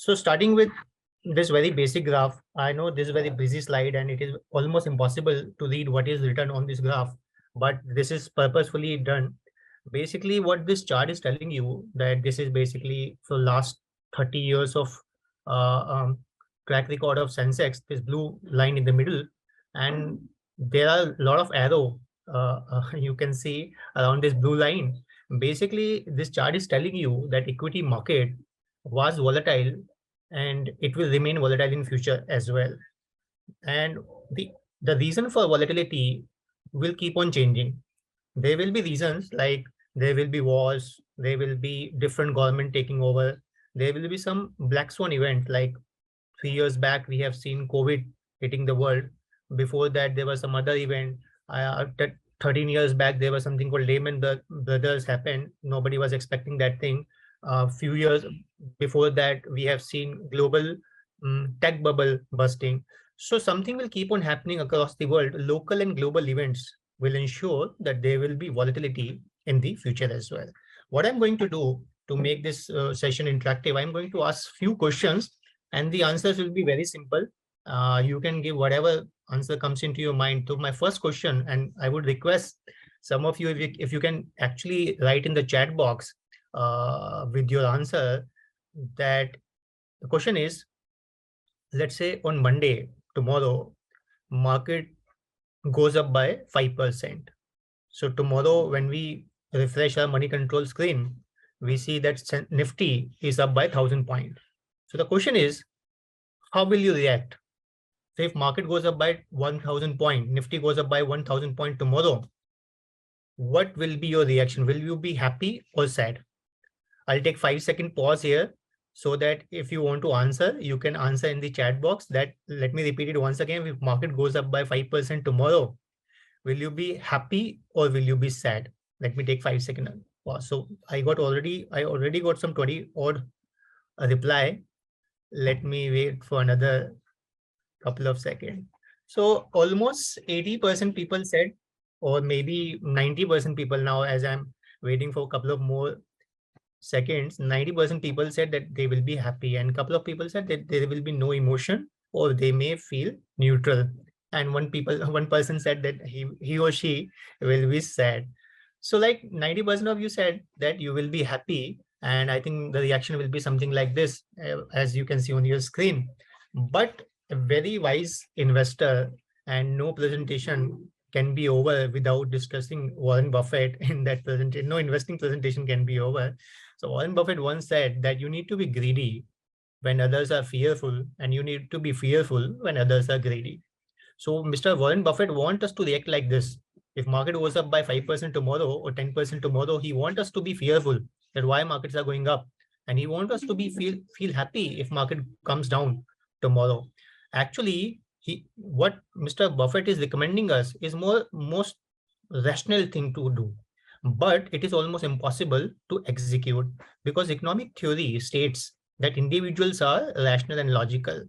So starting with this very basic graph, I know this is a very busy slide and it is almost impossible to read what is written on this graph, but this is purposefully done. Basically, what this chart is telling you that this is basically for last 30 years of uh, um, track record of Sensex, this blue line in the middle, and there are a lot of arrow you can see around this blue line. Basically, this chart is telling you that equity market was volatile and it will remain volatile in future as well. And the reason for volatility will keep on changing. There will be reasons like there will be wars, there will be different government taking over, there will be some black swan event like 3 years back we have seen COVID hitting the world. Before that there was some other event. 13 years back there was something called Lehman Brothers happened. Nobody was expecting that thing. A few years before that we have seen global tech bubble busting. So something will keep on happening across the world. Local and global events will ensure that there will be volatility in the future as well. What I'm going to do to make this session interactive, I'm going to ask few questions and the answers will be very simple. You can give whatever answer comes into your mind to my first question, and I would request some of you if you can actually write in the chat box with your answer. That the question is, let's say on Monday, tomorrow, market goes up by 5%. So tomorrow when we refresh our money control screen, we see that Nifty is up by 1,000 points. So the question is, how will you react? So if market goes up by 1,000 point, Nifty goes up by 1,000 point tomorrow, what will be your reaction? Will you be happy or sad? I'll take 5-second pause here so that if you want to answer, you can answer in the chat box. That, let me repeat it once again. If market goes up by 5% tomorrow, will you be happy or will you be sad? Let me take 5-second pause. So I already got some 20 odd reply. Let me wait for another couple of seconds. So almost 80% people said, or maybe 90% people now, as I'm waiting for a couple of more seconds, 90% people said that they will be happy, and a couple of people said that there will be no emotion or they may feel neutral. And one person said that he or she will be sad. So like 90% of you said that you will be happy. And I think the reaction will be something like this, as you can see on your screen. But a very wise investor, and no presentation can be over without discussing Warren Buffett in that presentation. No investing presentation can be over. So Warren Buffett once said that you need to be greedy when others are fearful, and you need to be fearful when others are greedy. So Mr. Warren Buffett wants us to react like this. If market goes up by 5% tomorrow or 10% tomorrow, he wants us to be fearful that why markets are going up. And he wants us to be feel happy if market comes down tomorrow. Actually, what Mr. Buffett is recommending us is most rational thing to do. But it is almost impossible to execute because economic theory states that individuals are rational and logical.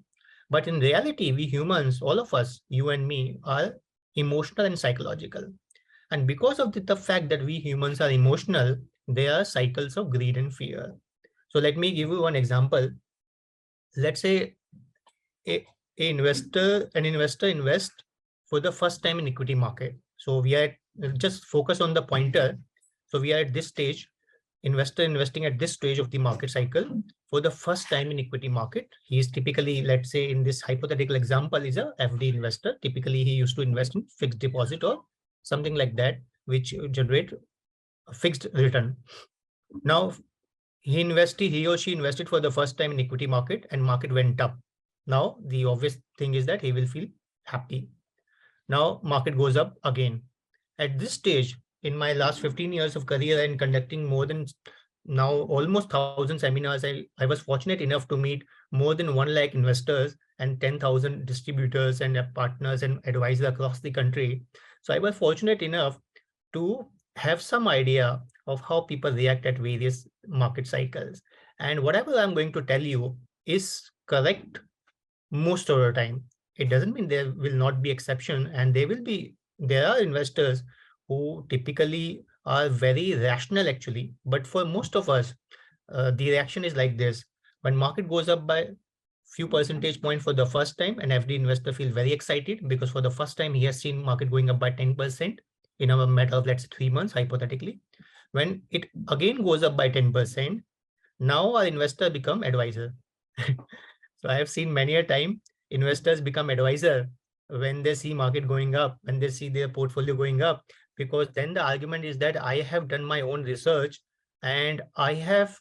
But in reality, we humans, all of us, you and me, are emotional and psychological. And because of the fact that we humans are emotional, there are cycles of greed and fear. So let me give you one example. Let's say an investor invests for the first time in equity market. So we are just focus on the pointer. So we are at this stage. Investor investing at this stage of the market cycle for the first time in equity market. He is typically, let's say in this hypothetical example, is a FD investor. Typically, he used to invest in fixed deposit or something like that, which generate a fixed return. Now, he or she invested for the first time in equity market and market went up. Now, the obvious thing is that he will feel happy. Now, market goes up again. At this stage, in my last 15 years of career and conducting more than now almost 1,000 seminars, I was fortunate enough to meet more than 1 lakh investors and 10,000 distributors and partners and advisors across the country. So I was fortunate enough to have some idea of how people react at various market cycles. And whatever I'm going to tell you is correct most of the time. It doesn't mean there will not be exception, and there are investors who typically are very rational actually. But for most of us, the reaction is like this. When market goes up by few percentage point for the first time, and every investor feels very excited because for the first time he has seen market going up by 10% in a matter of, let's say, 3 months, hypothetically. When it again goes up by 10%, now our investor become advisor. So I have seen many a time investors become advisor when they see market going up, when they see their portfolio going up, because then the argument is that I have done my own research and I have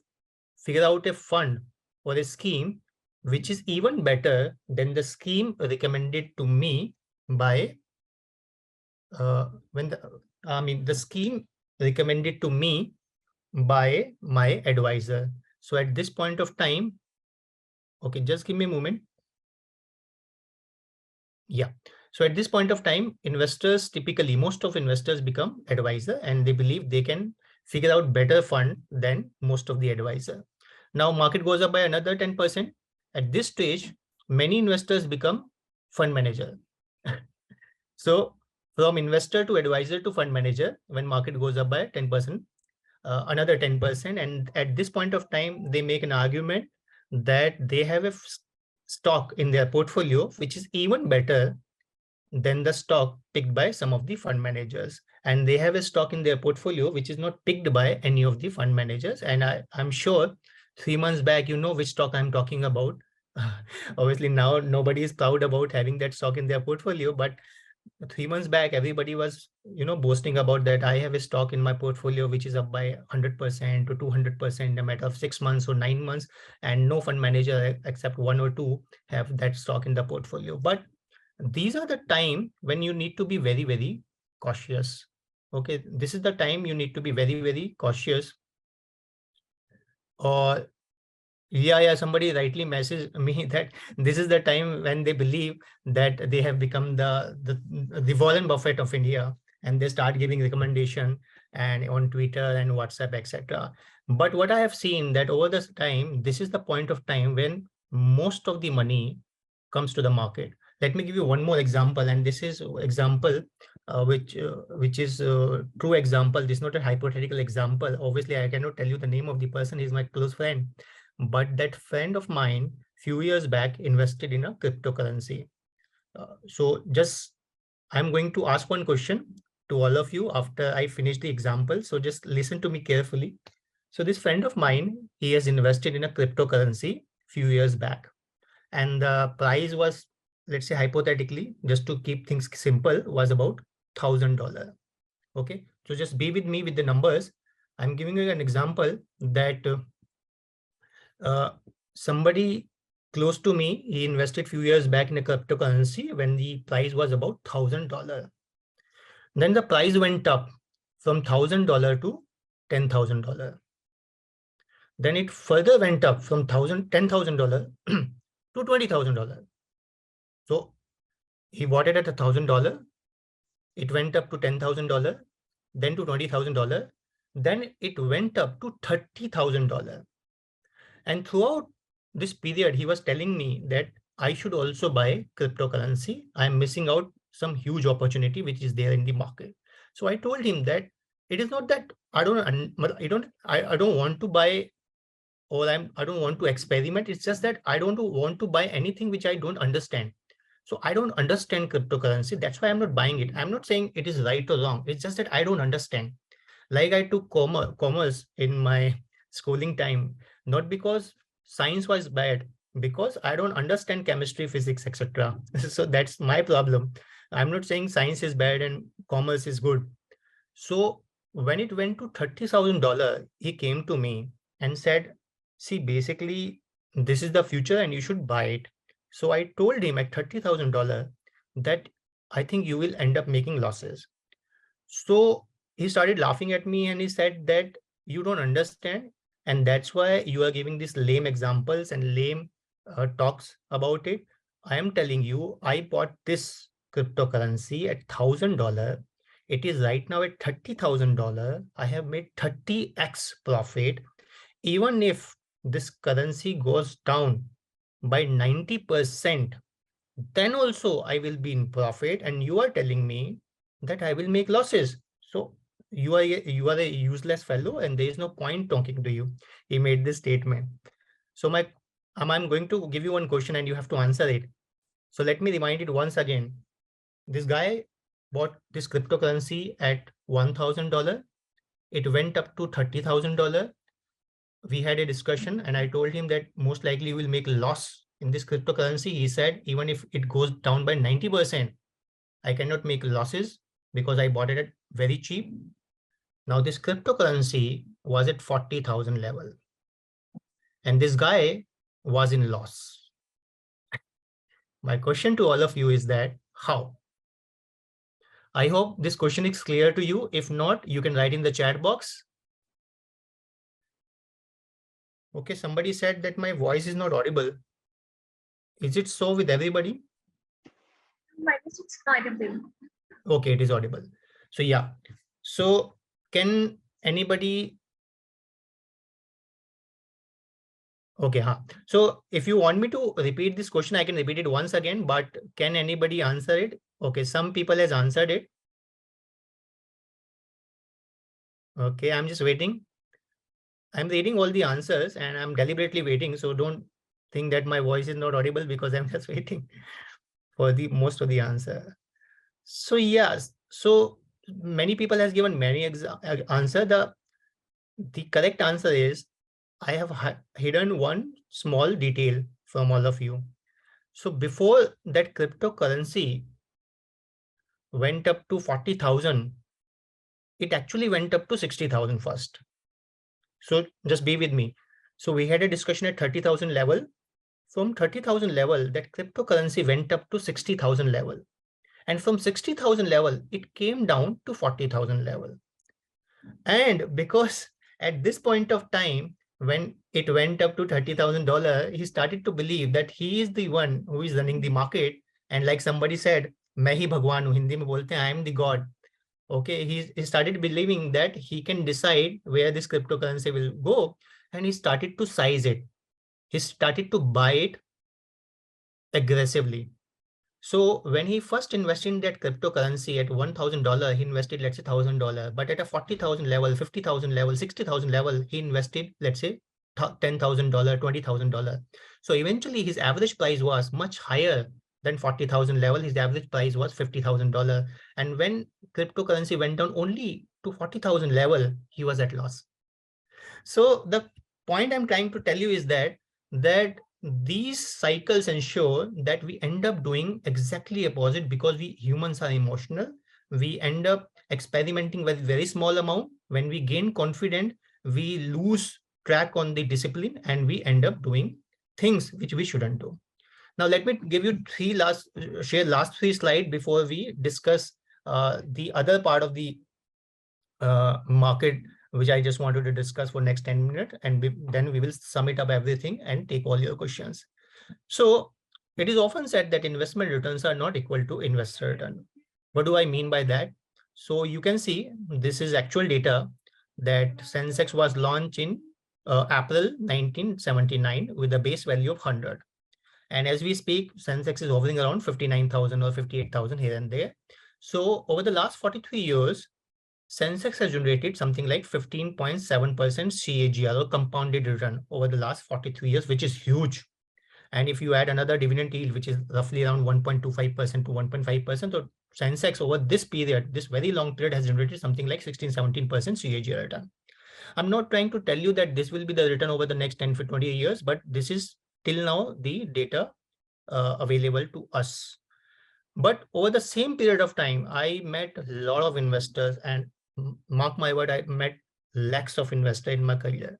figured out a fund or a scheme which is even better than the scheme recommended to me by the scheme recommended to me by my advisor. So at this point of time, okay, just give me a moment. Yeah. So at this point of time, investors typically, most of investors become advisor and they believe they can figure out better fund than most of the advisor. Now market goes up by another 10%. At this stage, many investors become fund manager. So from investor to advisor to fund manager, when market goes up by 10%, another 10%. And at this point of time, they make an argument that they have a stock in their portfolio, which is even better than the stock picked by some of the fund managers. And they have a stock in their portfolio, which is not picked by any of the fund managers. And I'm sure 3 months back, you know which stock I'm talking about. Obviously now nobody is proud about having that stock in their portfolio, but 3 months back, everybody was, boasting about that. I have a stock in my portfolio which is up by 100% to 200% in a matter of 6 months or 9 months, and no fund manager except one or two have that stock in the portfolio. But these are the time when you need to be very, very cautious. Okay, this is the time you need to be very, very cautious. Or yeah, somebody rightly messaged me that this is the time when they believe that they have become the Warren Buffett of India, and they start giving recommendation and on Twitter and WhatsApp, etc. But what I have seen that over this time, this is the point of time when most of the money comes to the market. Let me give you one more example, and this is example which is true example. This is not a hypothetical example. Obviously, I cannot tell you the name of the person. He's my close friend, but that friend of mine few years back invested in a cryptocurrency. So just I'm going to ask one question to all of you after I finish the example. So just listen to me carefully. So this friend of mine, he has invested in a cryptocurrency few years back, and the price was, let's say hypothetically, just to keep things simple, was about $1,000. Okay, so just be with me with the numbers. I'm giving you an example that somebody close to me, he invested few years back in a cryptocurrency when the price was about $1,000. Then the price went up from $1,000 to $10,000. Then it further went up from $10,000 to $20,000. So he bought it at $1,000. It went up to $10,000, then to $20,000. Then it went up to $30,000. And throughout this period, he was telling me that I should also buy cryptocurrency. I'm missing out some huge opportunity which is there in the market. So I told him that it is not that I don't want to buy, or I don't want to experiment. It's just that I don't want to buy anything which I don't understand. So I don't understand cryptocurrency. That's why I'm not buying it. I'm not saying it is right or wrong. It's just that I don't understand. Like I took commerce in my schooling time, not because science was bad, because I don't understand chemistry, physics, etc. So that's my problem. I'm not saying science is bad and commerce is good. So when it went to $30,000, he came to me and said, see, basically, this is the future and you should buy it. So I told him at $30,000 that I think you will end up making losses. So he started laughing at me and he said that you don't understand, and that's why you are giving these lame examples and lame talks about it. I am telling you, I bought this cryptocurrency at $1,000. It is right now at $30,000. I have made 30x profit. Even if this currency goes down by 90%, then also I will be in profit, and you are telling me that I will make losses. So you are a useless fellow and there is no point talking to you. He made this statement. So my I'm going to give you one question and you have to answer it. So let me remind it once again. This guy bought this cryptocurrency at $1,000. It went up to $30,000. We had a discussion and I told him that most likely will make a loss in this cryptocurrency. He said, even if it goes down by 90%, I cannot make losses because I bought it at very cheap. Now this cryptocurrency was at 40,000 level and this guy was in loss. My question to all of you is that how? I hope this question is clear to you. If not, you can write in the chat box. Okay, somebody said that my voice is not audible. Is it so with everybody? It's audible. Okay, it is audible. So yeah. So can anybody? Okay, huh. So if you want me to repeat this question, I can repeat it once again, but can anybody answer it? Okay, some people has answered it. Okay, I'm just waiting. I'm reading all the answers and I'm deliberately waiting. So don't think that my voice is not audible because I'm just waiting for the most of the answer. So yes, so many people has given many answer. The correct answer is I have hidden one small detail from all of you. So before that cryptocurrency went up to 40,000, it actually went up to 60,000 first. So just be with me. So we had a discussion at 30,000 level. From 30,000 level, that cryptocurrency went up to 60,000 level. And from 60,000 level, it came down to 40,000 level. And because at this point of time, when it went up to $30,000, he started to believe that he is the one who is running the market. And like somebody said, मैं ही भगवान हूँ, हिंदी में बोलते हैं, I am the God. Okay, he started believing that he can decide where this cryptocurrency will go, and he started to size it. He started to buy it aggressively. So when he first invested in that cryptocurrency at $1,000, he invested, let's say, $1,000. But at a 40,000 level, 50,000 level, 60,000 level, he invested, let's say, $10,000, $20,000. So eventually his average price was much higher than 40,000 level. His average price was $50,000. And when cryptocurrency went down only to 40,000 level, he was at loss. So the point I'm trying to tell you is that these cycles ensure that we end up doing exactly opposite because we humans are emotional. We end up experimenting with very small amount. When we gain confidence, we lose track on the discipline and we end up doing things which we shouldn't do. Now, let me give you share last three slides before we discuss the other part of the market, which I just wanted to discuss for next 10 minutes, and then we will sum it up everything and take all your questions. So it is often said that investment returns are not equal to investor return. What do I mean by that? So you can see this is actual data that Sensex was launched in April 1979 with a base value of 100. And as we speak, Sensex is hovering around 59,000 or 58,000 here and there. So over the last 43 years, Sensex has generated something like 15.7% CAGR or compounded return over the last 43 years, which is huge. And if you add another dividend yield, which is roughly around 1.25% to 1.5%, so Sensex over this period, this very long period, has generated something like 16-17% CAGR return. I'm not trying to tell you that this will be the return over the next 10 to 20 years, but this is till now the data available to us. But over the same period of time, I met a lot of investors, and mark my word, I met lakhs of investors in my career.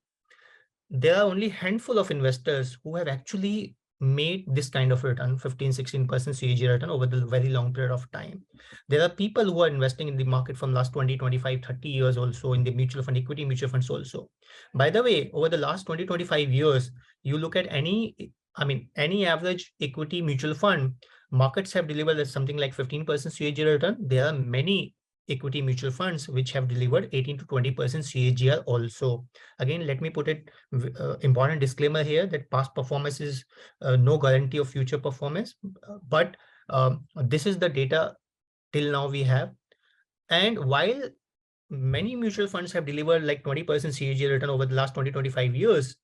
There are only a handful of investors who have actually made this kind of return, 15-16% CAGR return over the very long period of time. There are people who are investing in the market from last 20, 25, 30 years also in the mutual fund, equity mutual funds also. By the way, over the last 20, 25 years, you look at any average equity mutual fund, markets have delivered something like 15% CAGR return. There are many equity mutual funds which have delivered 18 to 20% CAGR also. Again, let me put it important disclaimer here that past performance is no guarantee of future performance, but this is the data till now we have. And while many mutual funds have delivered like 20% CAGR return over the last 20-25 years,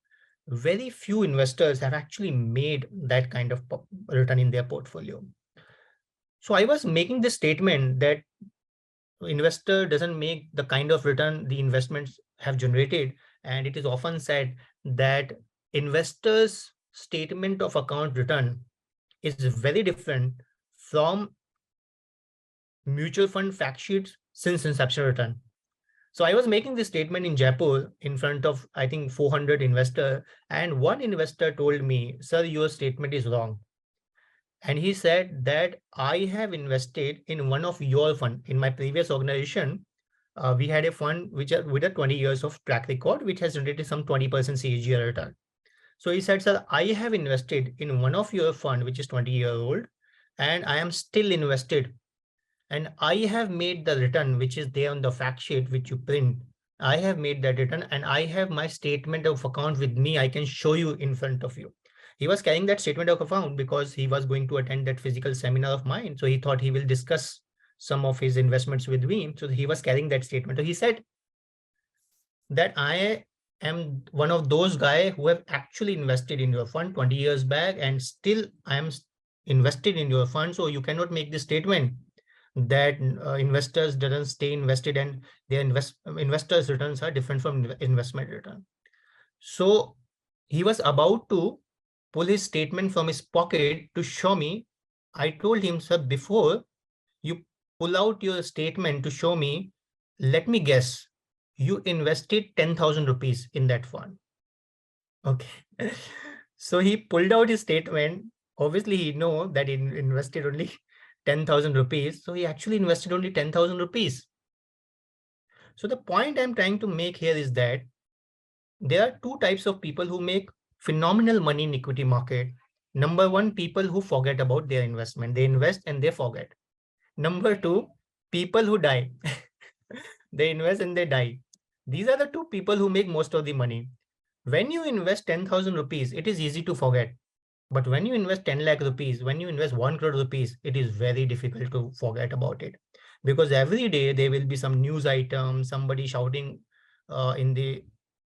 very few investors have actually made that kind of return in their portfolio. So I was making this statement that investor doesn't make the kind of return the investments have generated. And it is often said that investors' statement of account return is very different from mutual fund fact sheets since inception return. So I was making this statement in Jaipur in front of, I think, 400 investors. And one investor told me, sir, your statement is wrong. And he said that I have invested in one of your fund. In my previous organization, we had a fund which with a 20 years of track record, which has generated some 20% CAGR return. So he said, sir, I have invested in one of your fund, which is 20-year-old, and I am still invested. And I have made the return, which is there on the fact sheet, which you print. I have made that return and I have my statement of account with me. I can show you in front of you. He was carrying that statement of account because he was going to attend that physical seminar of mine. So he thought he will discuss some of his investments with me. So he was carrying that statement. So he said that I am one of those guys who have actually invested in your fund 20 years back, and still I am invested in your fund. So you cannot make this statement that investors doesn't stay invested and their investors returns are different from investment return. So he was about to pull his statement from his pocket to show me. I told him, sir, before you pull out your statement to show me, let me guess, you invested 10,000 rupees in that fund. Okay. So he pulled out his statement. Obviously, he know that he invested only 10,000 rupees. So he actually invested only 10,000 rupees. So the point I'm trying to make here is that there are two types of people who make phenomenal money in equity market. Number one, people who forget about their investment. They invest and they forget. Number two, people who die. They invest and they die. These are the two people who make most of the money. When you invest 10,000 rupees, it is easy to forget. But when you invest 10 lakh rupees, when you invest 1 crore rupees, it is very difficult to forget about it. Because every day there will be some news item, somebody shouting in the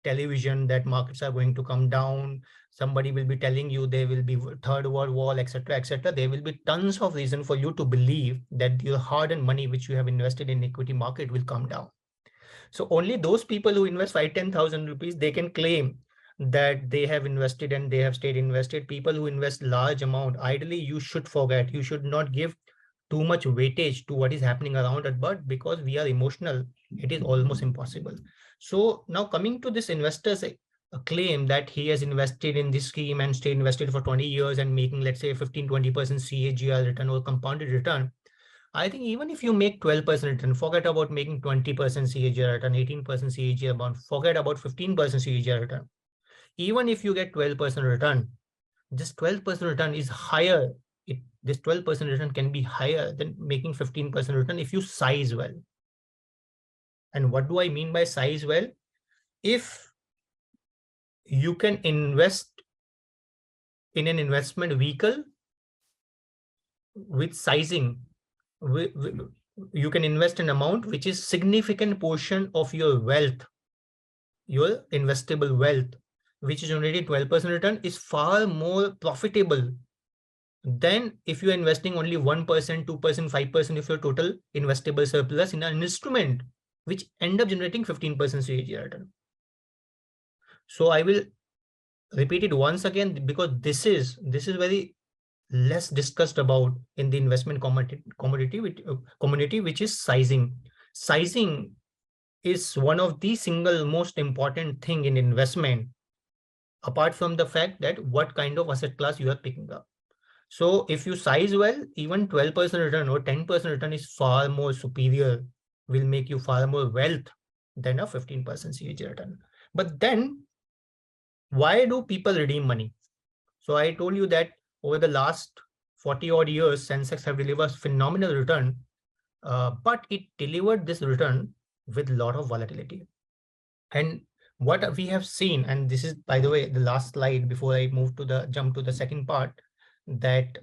television that markets are going to come down. Somebody will be telling you there will be third world war, etc., etc. There will be tons of reason for you to believe that your hard-earned money, which you have invested in equity market, will come down. So only those people who invest 5,000-10,000 rupees, they can claim that they have invested and they have stayed invested. People who invest large amount, ideally you should forget. You should not give too much weightage to what is happening around us, but because we are emotional, it is almost impossible. So now coming to this investor's claim that he has invested in this scheme and stayed invested for 20 years and making, let's say, 15-20% CAGR return or compounded return. I think even if you make 12% return, forget about making 20% CAGR return, 18% CAGR return, forget about 15% CAGR return. Even if you get 12% return, this 12% return is higher. This 12% return can be higher than making 15% return if you size well. And what do I mean by size well? If you can invest in an investment vehicle with sizing, you can invest an amount which is significant portion of your wealth, your investable wealth, which is generating 12% return, is far more profitable than if you are investing only 1%, 2%, 5% of your total investable surplus in an instrument which end up generating 15% CAGR return. So I will repeat it once again because this is very less discussed about in the investment community, which is sizing. Sizing is one of the single most important thing in investment, apart from the fact that what kind of asset class you are picking up. So if you size well, even 12% return or 10% return is far more superior, will make you far more wealth than a 15% CAGR return. But then why do people redeem money? So I told you that over the last 40 odd years, Sensex have delivered phenomenal return, but it delivered this return with a lot of volatility. And what we have seen, and this is, by the way, the last slide before I jump to the second part, that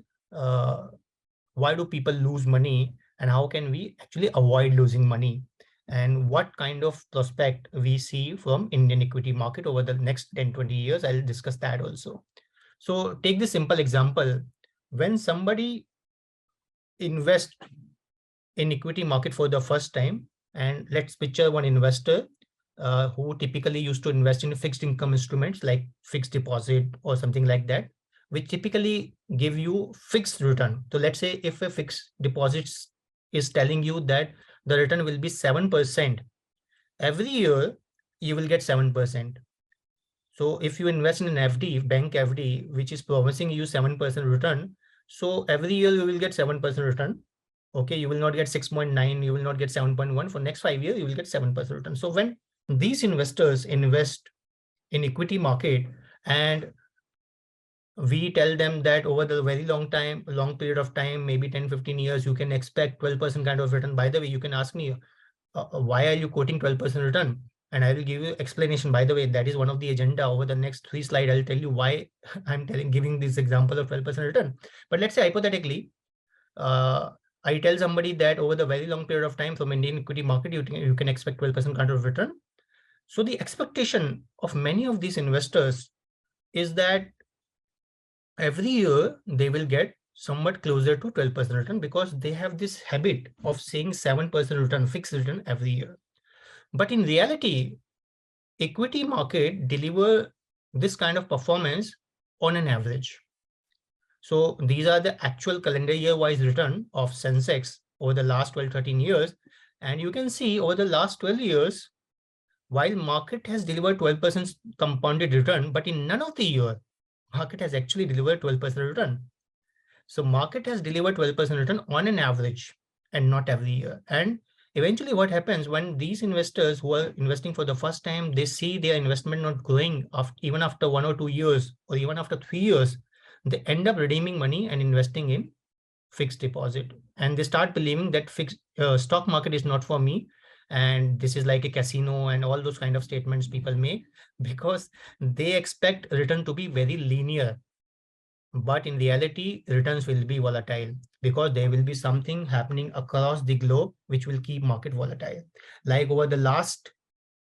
why do people lose money and how can we actually avoid losing money? and what kind of prospect we see from Indian equity market over the next 10-20 years. I'll discuss that also. So take this simple example. When somebody invests in equity market for the first time, and let's picture one investor who typically used to invest in fixed income instruments like fixed deposit or something like that, which typically give you fixed return. So let's say if a fixed deposit is telling you that the return will be 7% every year, you will get 7%. So if you invest in an FD, bank FD, which is promising you 7% return, so every year you will get 7% return. Okay, you will not get 6.9, you will not get 7.1. For next 5 years, you will get 7% return. So when these investors invest in equity market, and we tell them that over the very long period of time, maybe 10-15 years, you can expect 12% kind of return. By the way, you can ask me, why are you quoting 12% return? And I will give you explanation. By the way, that is one of the agenda. Over the next 3 slides, I'll tell you why I'm giving this example of 12% return. But let's say hypothetically, I tell somebody that over the very long period of time from Indian equity market, you can expect 12% kind of return. So the expectation of many of these investors is that every year they will get somewhat closer to 12% return, because they have this habit of saying 7% return, fixed return every year. But in reality, equity market deliver this kind of performance on an average. So these are the actual calendar year wise return of Sensex over the last 12-13 years. And you can see over the last 12 years, while market has delivered 12% compounded return, but in none of the year, market has actually delivered 12% return. So market has delivered 12% return on an average and not every year. And eventually what happens when these investors who are investing for the first time, they see their investment not growing even after 1 or 2 years, or even after 3 years, they end up redeeming money and investing in fixed deposit. And they start believing that fixed stock market is not for me. And this is like a casino, and all those kind of statements people make, because they expect return to be very linear. But in reality, returns will be volatile, because there will be something happening across the globe which will keep market volatile. Like over the last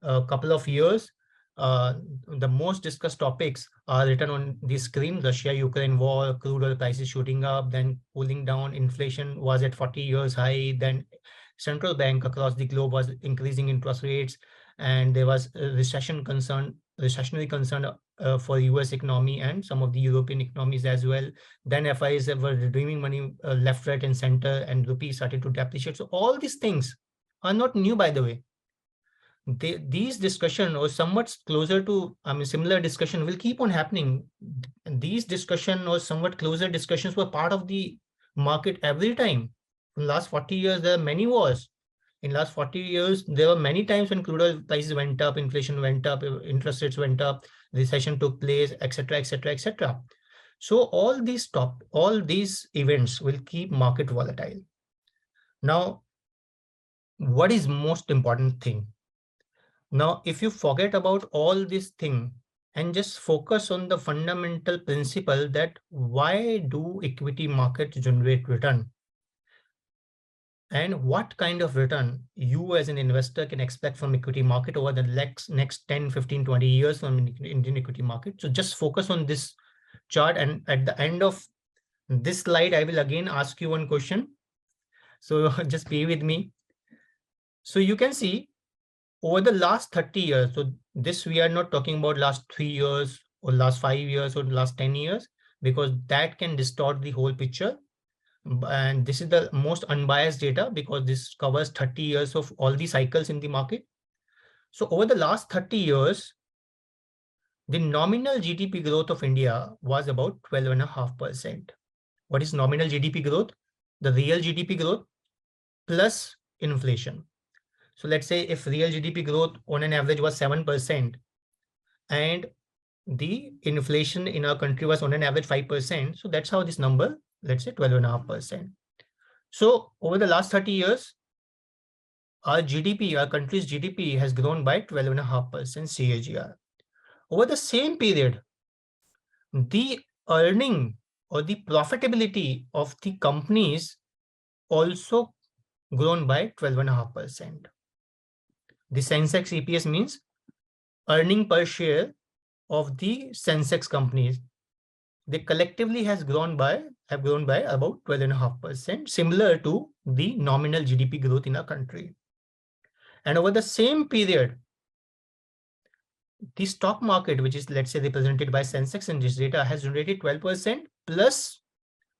couple of years, the most discussed topics are written on the screen: Russia-Ukraine war, crude oil prices shooting up, then cooling down, inflation was at 40 years high, then central bank across the globe was increasing interest rates, and there was a recessionary concern for US economy and some of the European economies as well. Then FIs were redeeming money left, right, and center, and rupee started to depreciate. So all these things are not new, by the way. These discussion, or somewhat closer to, similar discussion will keep on happening. These discussion or somewhat closer discussions were part of the market every time. In last 40 years, there are many wars. In last 40 years, there were many times when crude oil prices went up, inflation went up, interest rates went up, recession took place, etc., etc., etc. So all these events will keep market volatile. Now, what is most important thing? Now, if you forget about all these things and just focus on the fundamental principle that why do equity markets generate return, and what kind of return you as an investor can expect from equity market over the next 10, 15, 20 years from Indian equity market. So just focus on this chart, and at the end of this slide, I will again ask you one question. So just be with me. So you can see over the last 30 years, so this we are not talking about last 3 years or last 5 years or last 10 years, because that can distort the whole picture. And this is the most unbiased data, because this covers 30 years of all the cycles in the market. So over the last 30 years, the nominal GDP growth of India was about 12.5%. What is nominal GDP growth? The real GDP growth plus inflation. So let's say if real GDP growth on an average was 7%, and the inflation in our country was on an average 5%. So that's how this number, let's say 12.5%. So over the last 30 years, our GDP, our country's GDP has grown by 12.5% CAGR. Over the same period, the earning or the profitability of the companies also grown by 12.5%. The Sensex EPS means earning per share of the Sensex companies. They collectively have grown by about 12.5%, similar to the nominal GDP growth in our country. And over the same period, the stock market, which is, let's say, represented by Sensex in this data, has generated 12% plus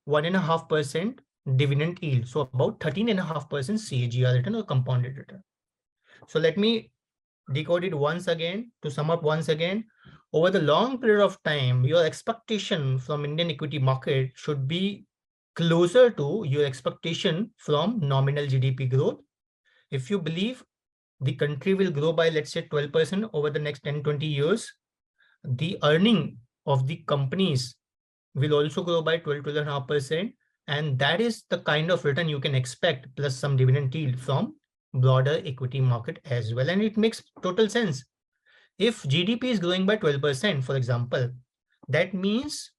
1.5% dividend yield. So about 13.5% CAGR return or compounded return. So let me decode it once again. To sum up once again, over the long period of time, your expectation from Indian equity market should be closer to your expectation from nominal GDP growth. If you believe the country will grow by, let's say, 12% over the next 10-20 years, the earning of the companies will also grow by 12.5%. And that is the kind of return you can expect, plus some dividend yield from broader equity market as well. And it makes total sense. If GDP is growing by 12%, for example, that means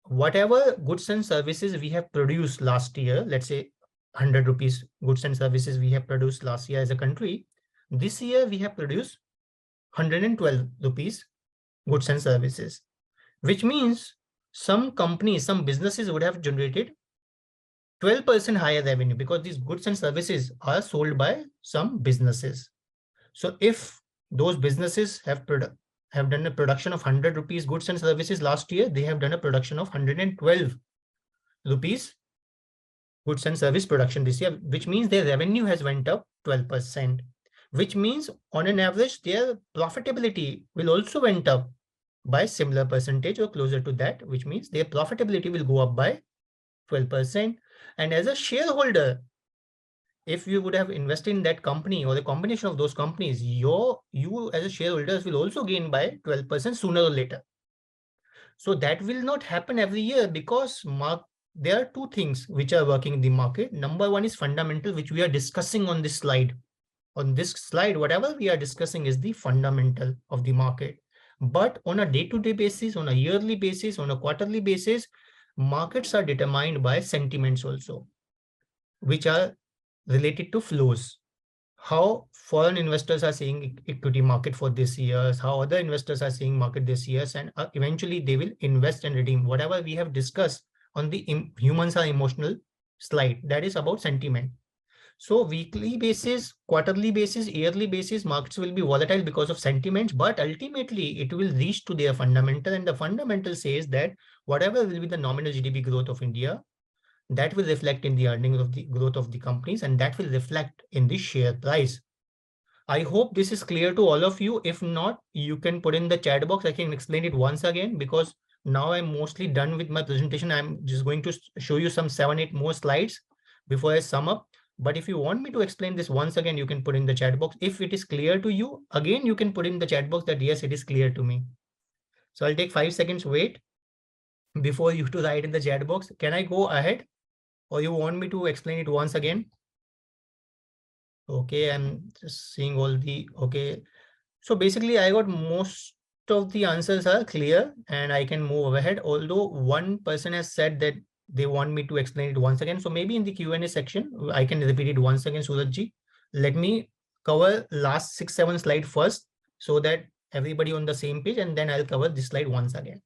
whatever goods and services we have produced last year, let's say 100 rupees goods and services we have produced last year as a country, this year we have produced 112 rupees goods and services, which means some companies, some businesses would have generated 12% higher revenue because these goods and services are sold by some businesses. So if those businesses have done a production of 100 rupees goods and services last year, they have done a production of 112 rupees goods and service production this year, which means their revenue has went up 12%, which means on an average, their profitability will also went up by similar percentage or closer to that, which means their profitability will go up by 12%. And as a shareholder, if you would have invested in that company or the combination of those companies, you as a shareholders will also gain by 12% sooner or later. So that will not happen every year because there are two things which are working in the market. Number one is fundamental, which we are discussing on this slide. On this slide, whatever we are discussing is the fundamental of the market. But on a day-to-day basis, on a yearly basis, on a quarterly basis, markets are determined by sentiments also, which are related to flows. How foreign investors are seeing equity market for this year, how other investors are seeing market this year, and eventually they will invest and redeem. Whatever we have discussed on the humans are emotional slide, that is about sentiment. So weekly basis, quarterly basis, yearly basis, markets will be volatile because of sentiments, but ultimately it will reach to their fundamental, and the fundamental says that whatever will be the nominal GDP growth of India, that will reflect in the earnings of the growth of the companies, and that will reflect in the share price. I hope this is clear to all of you. If not, you can put in the chat box. I can explain it once again because now I'm mostly done with my presentation. I'm just going to show you some 7-8 more slides before I sum up. But if you want me to explain this once again, you can put in the chat box. If it is clear to you, again, you can put in the chat box that yes, it is clear to me. So I'll take 5 seconds wait before you to write in the chat box. Can I go ahead or you want me to explain it once again? Okay, I'm just seeing all the, okay. So basically I got most of the answers are clear and I can move ahead. Although one person has said that they want me to explain it once again. So maybe in the Q&A section, I can repeat it once again, Surajji. Let me cover last 6-7 slide first so that everybody on the same page, and then I'll cover this slide once again.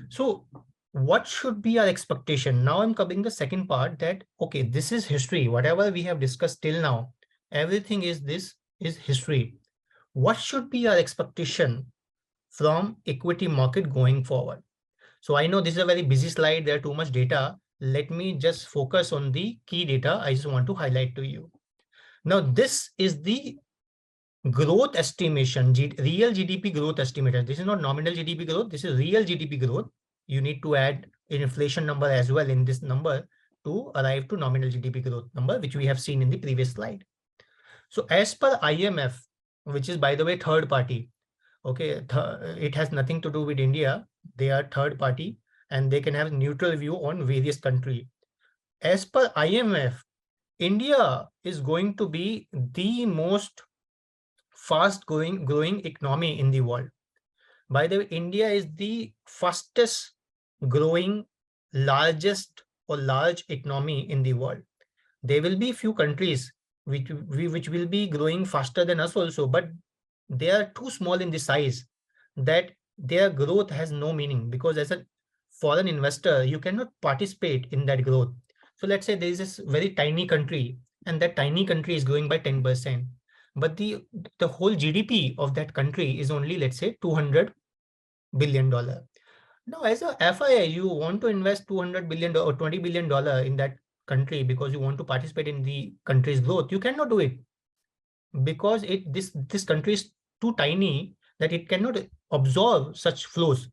So what should be our expectation? Now I'm covering the second part that, okay, this is history. Whatever we have discussed till now, everything is this is history. What should be our expectation from equity market going forward? So I know this is a very busy slide. There are too much data. Let me just focus on the key data I just want to highlight to you. Now, this is the growth estimation, real GDP growth estimator. This is not nominal GDP growth. This is real GDP growth. You need to add an inflation number as well in this number to arrive to nominal GDP growth number, which we have seen in the previous slide. So as per IMF, which is, by the way, third party, okay, it has nothing to do with India. They are third party and they can have neutral view on various countries. As per IMF, India is going to be the most fast growing economy in the world. By the way, India is the fastest growing large economy in the world. There will be few countries which will be growing faster than us also, but they are too small in the size that their growth has no meaning, because as a foreign investor, you cannot participate in that growth. So let's say there is this very tiny country, and that tiny country is growing by 10%, but the whole GDP of that country is only, let's say, $200 billion. Now, as a FII, you want to invest $200 billion or $20 billion in that country because you want to participate in the country's growth. You cannot do it because this country is too tiny that it cannot absorb such flows.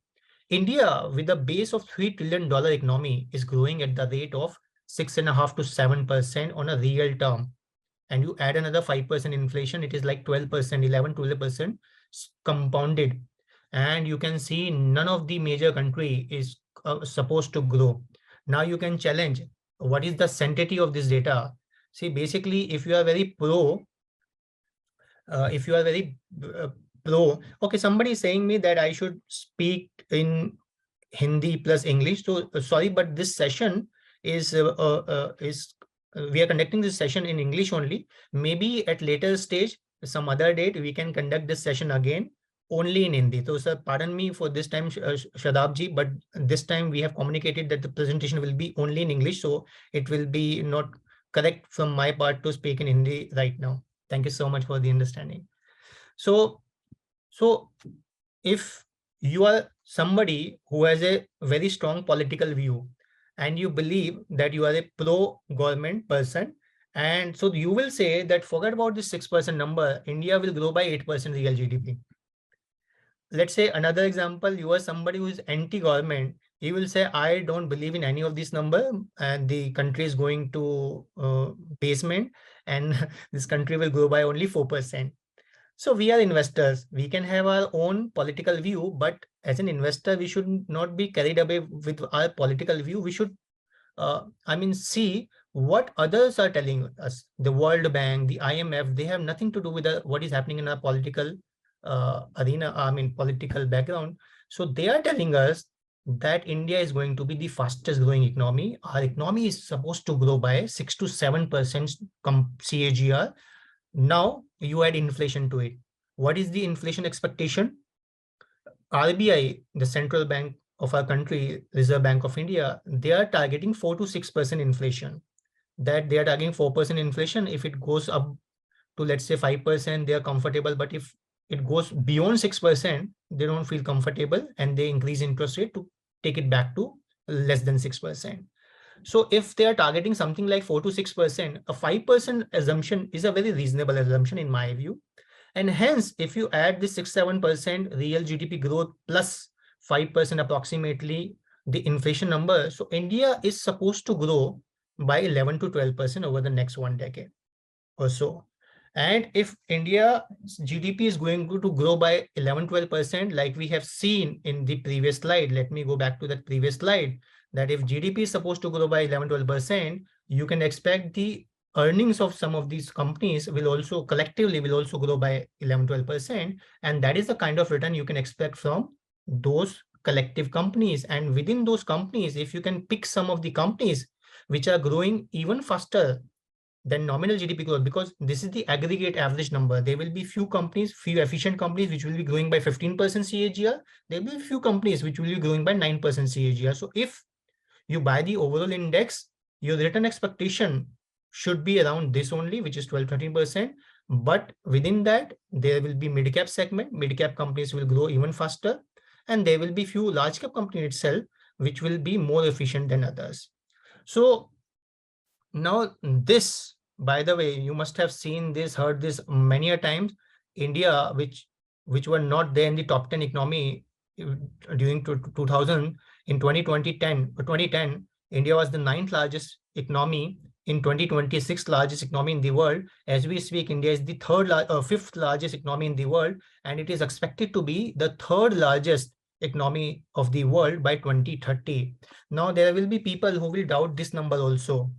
India, with a base of $3 trillion economy, is growing at the rate of 6.5 to 7% on a real term. And you add another 5% inflation, it is like 12%, 11, 12% compounded. And you can see none of the major country is supposed to grow. Now you can challenge, what is the sanctity of this data? See, basically, if you are very pro, okay, somebody is saying me that I should speak in Hindi plus English. So sorry, but this session is we are conducting this session in English only. Maybe at later stage, some other date, we can conduct this session again only in Hindi. So sir, pardon me for this time, Shadab ji, but this time we have communicated that the presentation will be only in English. So it will be not correct from my part to speak in Hindi right now. Thank you so much for the understanding. So if you are somebody who has a very strong political view and you believe that you are a pro-government person, and so you will say that forget about this 6% number, India will grow by 8% real GDP. Let's say another example, you are somebody who is anti-government. He will say, I don't believe in any of this number and the country is going to basement and this country will grow by only 4%. So we are investors. We can have our own political view, but as an investor, we should not be carried away with our political view. We should, see what others are telling us. The World Bank, the IMF, they have nothing to do with what is happening in our political arena, political background. So they are telling us that India is going to be the fastest growing economy. Our economy is supposed to grow by 6 to 7% CAGR. Now you add inflation to it. What is the inflation expectation? RBI, the central bank of our country, Reserve Bank of India, they are targeting 4 to 6% inflation. That they are targeting 4% inflation. If it goes up to, let's say, 5%, they are comfortable. But if it goes beyond 6%, they don't feel comfortable and they increase interest rate to take it back to less than 6%. So if they are targeting something like 4 to 6%, a 5% assumption is a very reasonable assumption in my view. And hence, if you add the 6-7% real GDP growth plus 5% approximately the inflation number, so India is supposed to grow by 11 to 12% over the next 1 decade or so. And if India's GDP is going to grow by 11-12%, like we have seen in the previous slide, let me go back to that previous slide, that if GDP is supposed to grow by 11-12%, you can expect the earnings of some of these companies will also collectively will also grow by 11-12%. And that is the kind of return you can expect from those collective companies. And within those companies, if you can pick some of the companies which are growing even faster than nominal GDP growth, because this is the aggregate average number. There will be few companies, few efficient companies, which will be growing by 15% CAGR. There will be few companies which will be growing by 9% CAGR. So if you buy the overall index, your return expectation should be around this only, which is 12-13%. But within that, there will be mid-cap segment. Mid-cap companies will grow even faster. And there will be few large-cap companies itself, which will be more efficient than others. So now this, by the way, you must have seen this, heard this many a times. India, which were not there in the top 10 economy during 2000, in 2010, India was the 9th largest economy. In 2020, 6th largest economy in the world. As we speak, India is the 5th largest economy in the world, and it is expected to be the 3rd largest economy of the world by 2030. Now, there will be people who will doubt this number also.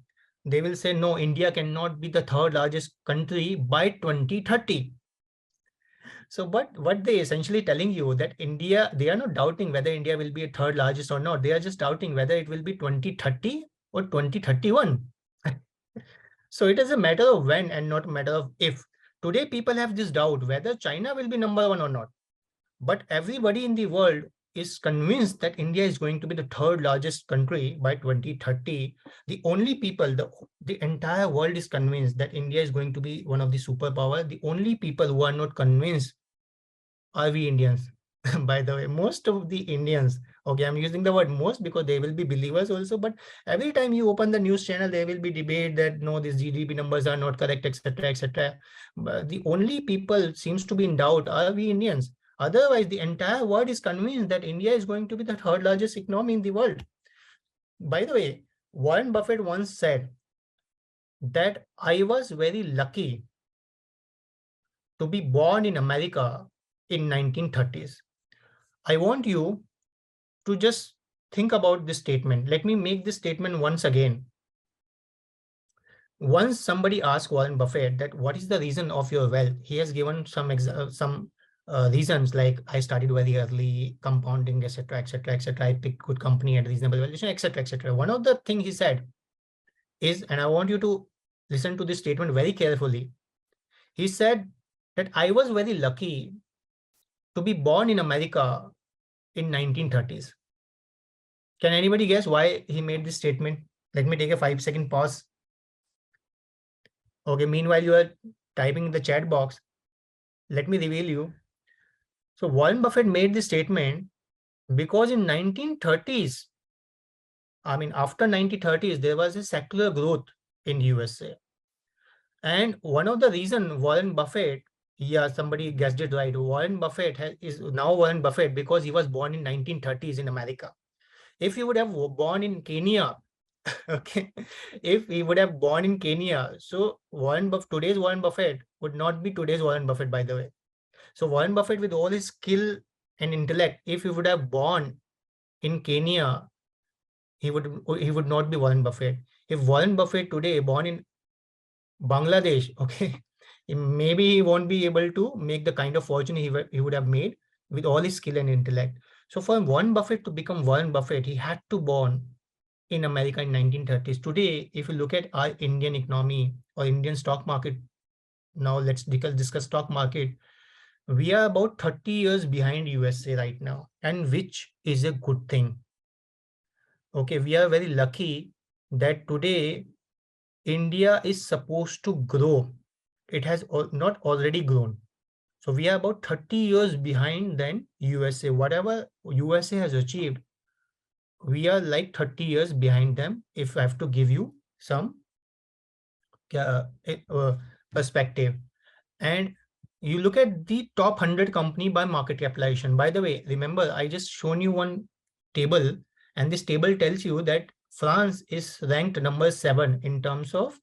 They will say, no, India cannot be the 3rd largest country by 2030. So what they essentially telling you that India, they are not doubting whether India will be a 3rd largest or not. They are just doubting whether it will be 2030 or 2031. So it is a matter of when and not a matter of if. Today, people have this doubt whether China will be number one or not. But everybody in the world is convinced that India is going to be the third largest country by 2030. The only people, the entire world is convinced that India is going to be one of the superpower. The only people who are not convinced are we Indians. By the way, most of the Indians, okay, I'm using the word most because they will be believers also, but every time you open the news channel, there will be debate that no, these GDP numbers are not correct, etc., etc. But the only people seems to be in doubt are we Indians. Otherwise, the entire world is convinced that India is going to be the third largest economy in the world. By the way, Warren Buffett once said that I was very lucky to be born in America in 1930s. I want you to just think about this statement. Let me make this statement once again. Once somebody asked Warren Buffett that what is the reason of your wealth, he has given some reasons like I started very early, compounding, etc., etc., etc. I picked good company at reasonable valuation, etc., etc. One of the things he said is, and I want you to listen to this statement very carefully. He said that I was very lucky to be born in America in 1930s. Can anybody guess why he made this statement? Let me take a 5-second pause. Okay, meanwhile you are typing in the chat box, let me reveal you. So Warren Buffett made this statement because in 1930s, I mean, after 1930s, there was a secular growth in USA. And one of the reason Warren Buffett, yeah, somebody guessed it right. Warren Buffett is now Warren Buffett because he was born in 1930s in America. If he would have born in Kenya, okay, if he would have born in Kenya, so today's Warren Buffett would not be today's Warren Buffett, by the way. So Warren Buffett, with all his skill and intellect, if he would have born in Kenya, he would not be Warren Buffett. If Warren Buffett today born in Bangladesh, okay, maybe he won't be able to make the kind of fortune he would have made with all his skill and intellect. So for Warren Buffett to become Warren Buffett, he had to born in America in 1930s. Today, if you look at our Indian economy or Indian stock market, now let's discuss stock market. We are about 30 years behind USA right now, and which is a good thing. Okay, we are very lucky that today India is supposed to grow. It has not already grown. So we are about 30 years behind than USA. Whatever USA has achieved, we are like 30 years behind them, if I have to give you some perspective. And you look at the top 100 company by market capitalization. By the way, remember, I just shown you one table, and this table tells you that France is ranked number 7 in terms of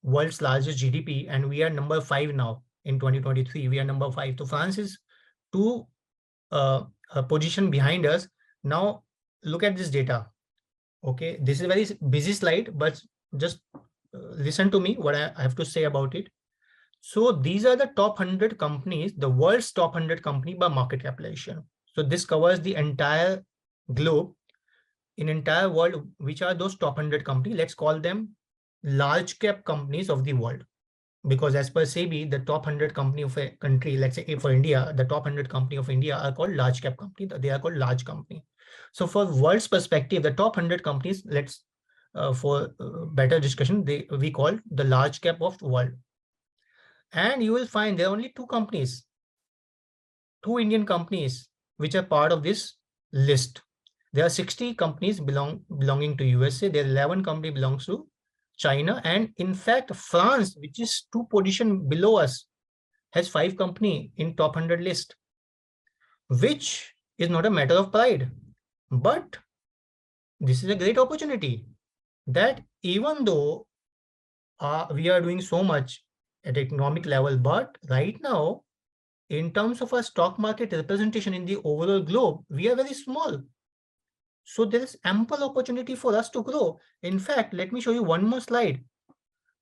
world's largest GDP, and we are number 5 now in 2023. We are number 5. So France is 2 position behind us. Now look at this data. Okay, this is a very busy slide, but just listen to me what I have to say about it. So these are the top 100 companies, the world's top 100 company by market capitalization. So this covers the entire globe, in entire world. Which are those top 100 companies? Let's call them large cap companies of the world, because as per SEBI, the top 100 company of a country, let's say for India, the top 100 company of India are called large cap company. They are called large company. So for world's perspective, the top 100 companies, let's for better discussion, we call the large cap of the world. And you will find there are only 2 companies, 2 Indian companies, which are part of this list. There are 60 companies belonging to USA. There are 11 companies belongs to China. And in fact, France, which is 2 positions below us, has 5 companies in top 100 list, which is not a matter of pride. But this is a great opportunity that even though we are doing so much at economic level, but right now, in terms of our stock market representation in the overall globe, we are very small. So there is ample opportunity for us to grow. In fact, let me show you one more slide.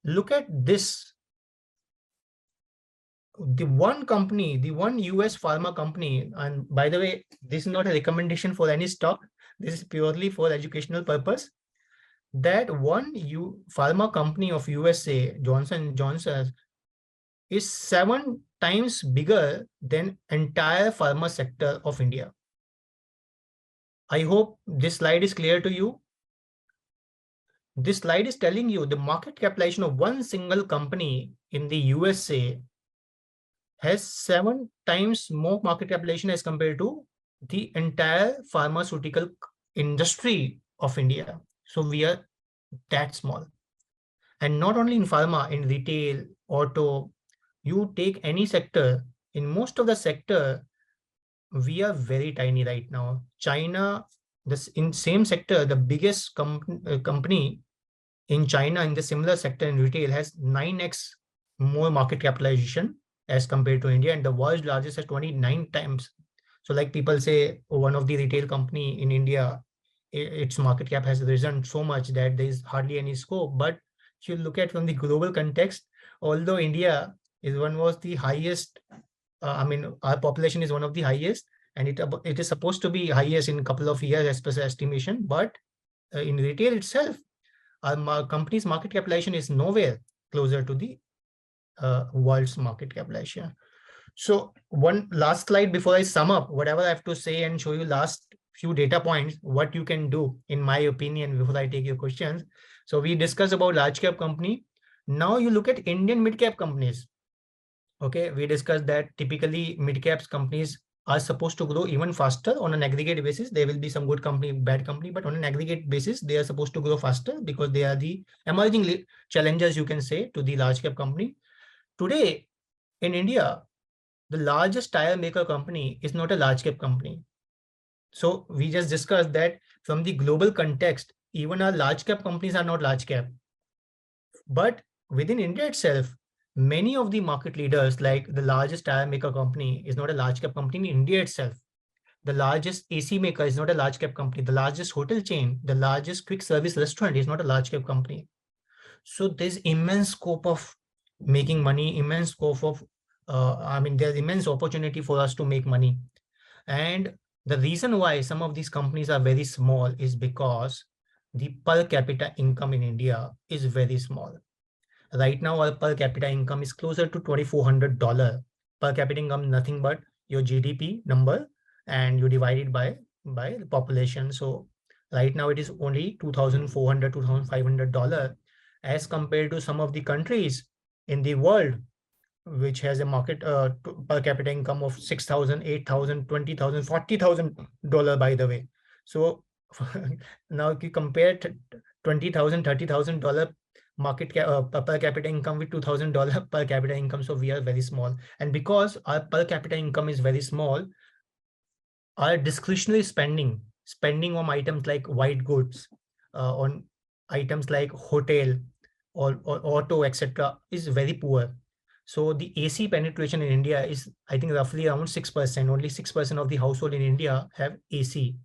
Look at this. The one company, the one US pharma company, and by the way, this is not a recommendation for any stock. This is purely for educational purpose. that one pharma company of USA, Johnson Johnson, is 7 times bigger than entire pharma sector of India. I hope this slide is clear to you. This slide is telling you the market capitalization of one single company in the USA has 7 times more market capitalization as compared to the entire pharmaceutical industry of India. So we are that small. And not only in pharma, in retail, auto, you take any sector, in most of the sector, we are very tiny right now. China, this in same sector, the biggest company in China in the similar sector in retail has 9x more market capitalization as compared to India, and the world's largest has 29 times. So like people say, one of the retail company in India, its market cap has risen so much that there is hardly any scope. But if you look at from the global context, although India is one was the highest, I mean, our population is one of the highest, and it is supposed to be highest in a couple of years as per the estimation. But in retail itself, our company's market capitalization is nowhere closer to the world's market capitalization. So one last slide before I sum up whatever I have to say and show you last few data points, what you can do, in my opinion, before I take your questions. So we discussed about large cap company. Now you look at Indian mid cap companies. Okay, we discussed that typically mid caps companies are supposed to grow even faster on an aggregate basis. There will be some good company, bad company, but on an aggregate basis, they are supposed to grow faster because they are the emerging challengers, you can say, to the large cap company. Today in India, the largest tire maker company is not a large cap company. So we just discussed that from the global context, even our large cap companies are not large cap. But within India itself, many of the market leaders, like the largest tire maker company is not a large cap company in India itself. The largest AC maker is not a large cap company. The largest hotel chain, the largest quick service restaurant is not a large cap company. So there's immense scope of making money, immense scope of, I mean, there's immense opportunity for us to make money. And the reason why some of these companies are very small is because the per capita income in India is very small. Right now, our per capita income is closer to $2,400. Per capita income, nothing but your GDP number, and you divide it by the population. So right now it is only $2,400, $2,500 as compared to some of the countries in the world which has a market per capita income of 6,000, 8,000, 20,000, $40,000, by the way. So now if you compare $20,000, $30,000 per capita income with $2,000 per capita income, so we are very small. And because our per capita income is very small, our discretionary spending on items like white goods, on items like hotel or auto, etc., is very poor. So the AC penetration in India is, I think, roughly around 6%. Only 6% of the household in India have AC.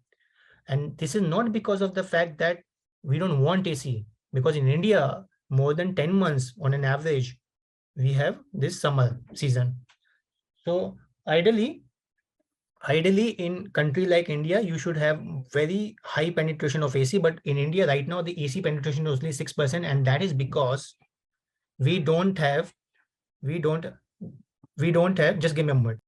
And this is not because of the fact that we don't want AC, because in India, more than 10 months on an average, we have this summer season. So ideally in country like India, you should have very high penetration of AC. But in India right now, the AC penetration is only 6%. And that is because we don't have, just give me a moment.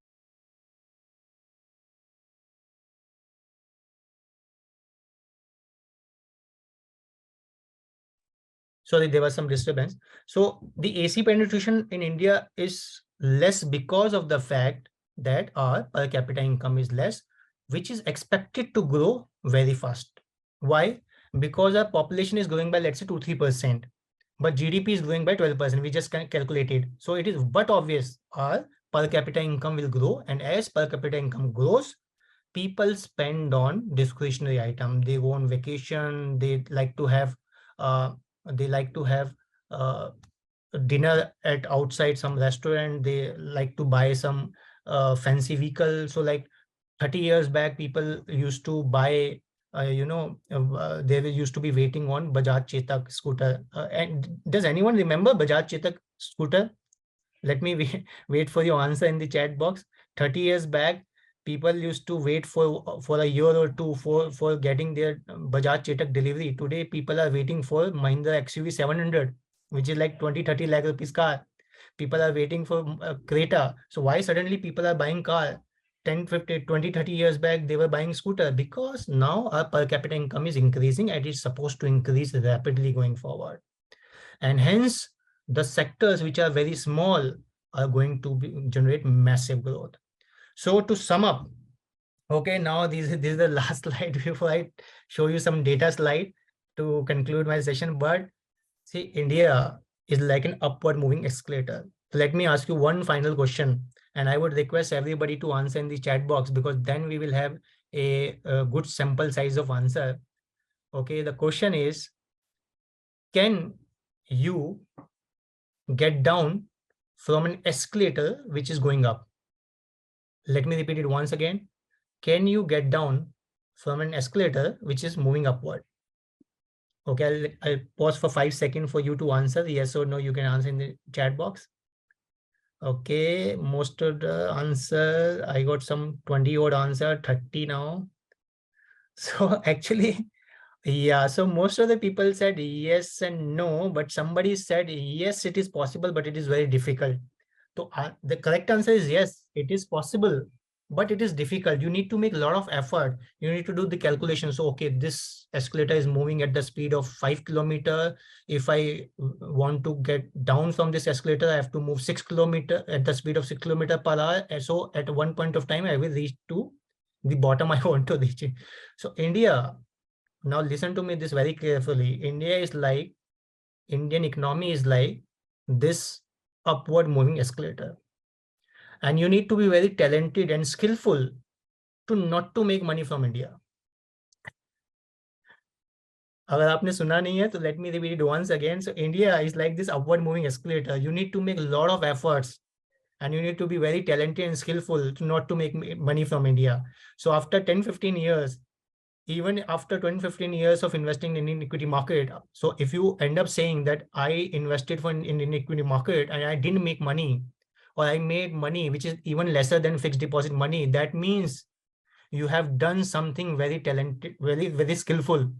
Sorry, there was some disturbance. So the AC penetration in India is less because of the fact that our per capita income is less, which is expected to grow very fast. Why? Because our population is growing by, let's say, 2-3%, but GDP is growing by 12%. We just calculated. So it is but obvious our per capita income will grow, and as per capita income grows, people spend on discretionary item. They go on vacation. They like to have uh, uh, dinner at outside some restaurant. They like to buy some fancy vehicle. So like 30 years back, people used to buy, they used to be waiting on Bajaj Chetak scooter. And does anyone remember Bajaj Chetak scooter? Let me wait for your answer in the chat box. 30 years back, People used to wait for a year or two for getting their Bajaj Chetak delivery. Today, people are waiting for Mahindra XUV 700, which is like 20-30 lakh rupees car. People are waiting for Creta. So why suddenly people are buying car? 10, 50, 20, 30 years back, they were buying scooter, because now our per capita income is increasing and it's supposed to increase rapidly going forward. And hence, the sectors which are very small are going to generate massive growth. So to sum up, okay, now this is the last slide before I show you some data slide to conclude my session. But see, India is like an upward moving escalator. Let me ask you one final question, and I would request everybody to answer in the chat box, because then we will have a good sample size of answer. Okay, the question is, can you get down from an escalator which is going up? Let me repeat it once again. Can you get down from an escalator which is moving upward? Okay, I'll pause for 5 seconds for you to answer. Yes or no, you can answer in the chat box. Okay, most of the answer, I got some 20 odd answer, 30 now. So actually, yeah, so most of the people said yes and no, but somebody said yes, it is possible, but it is very difficult. So the correct answer is yes, it is possible, but it is difficult. You need to make a lot of effort. You need to do the calculation. So, okay, this escalator is moving at the speed of 5 kilometer. If I want to get down from this escalator, I have to move 6 kilometer at the speed of 6 kilometer per hour. And so at one point of time, I will reach to the bottom I want to reach. So India, now listen to me this very carefully. India is like, Indian economy is like this upward moving escalator. And you need to be very talented and skillful to not to make money from India. अगर आपने सुना नहीं है, तो let me repeat it once again. So India is like this upward moving escalator. You need to make a lot of efforts and you need to be very talented and skillful to not to make money from India. So after 10-15 years, even after 20-15 years of investing in Indian equity market, so if you end up saying that I invested for in Indian equity market and I didn't make money, or I made money which is even lesser than fixed deposit money, that means you have done something very talented, very skillful.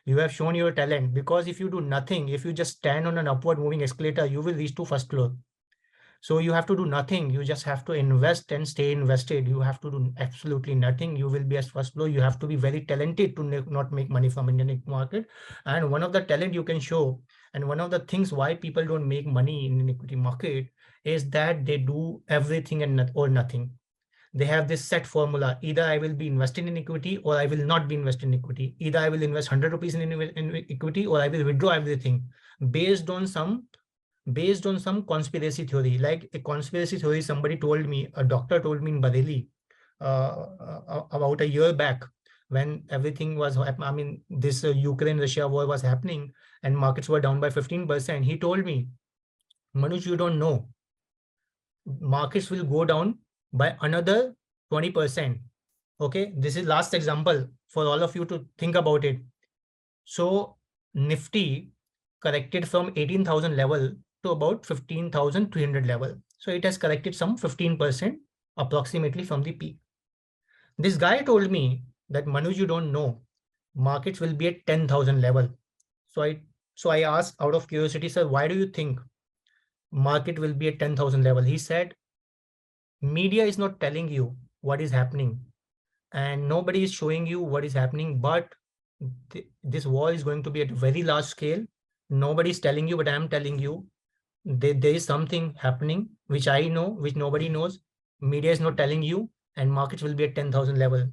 You have shown your talent, because if you do nothing, if you just stand on an upward moving escalator, you will reach to first floor. So you have to do nothing. You just have to invest and stay invested. You have to do absolutely nothing. You will be as first floor. You have to be very talented to not make money from Indian market. And one of the talent you can show, and one of the things why people don't make money in an equity market, is that they do everything and or nothing. They have this set formula. Either I will be investing in equity or I will not be investing in equity. Either I will invest 100 rupees in equity or I will withdraw everything based on some conspiracy theory. Like a conspiracy theory, somebody told me, a doctor told me in Bareilly about a year back, when everything was, I mean, this Ukraine-Russia war was happening and markets were down by 15%. He told me, Manuj, you don't know. Markets will go down by another 20%. Okay, this is last example for all of you to think about it. So Nifty corrected from 18,000 level to about 15,300 level. So it has corrected some 15% approximately from the peak. This guy told me that, Manuj, you don't know, markets will be at 10,000 level. So I asked out of curiosity, sir, why do you think market will be at 10,000 level? He said, media is not telling you what is happening and nobody is showing you what is happening, but this war is going to be at a very large scale. Nobody is telling you, but I am telling you, there is something happening which I know, which nobody knows. Media is not telling you, and markets will be at 10,000 level.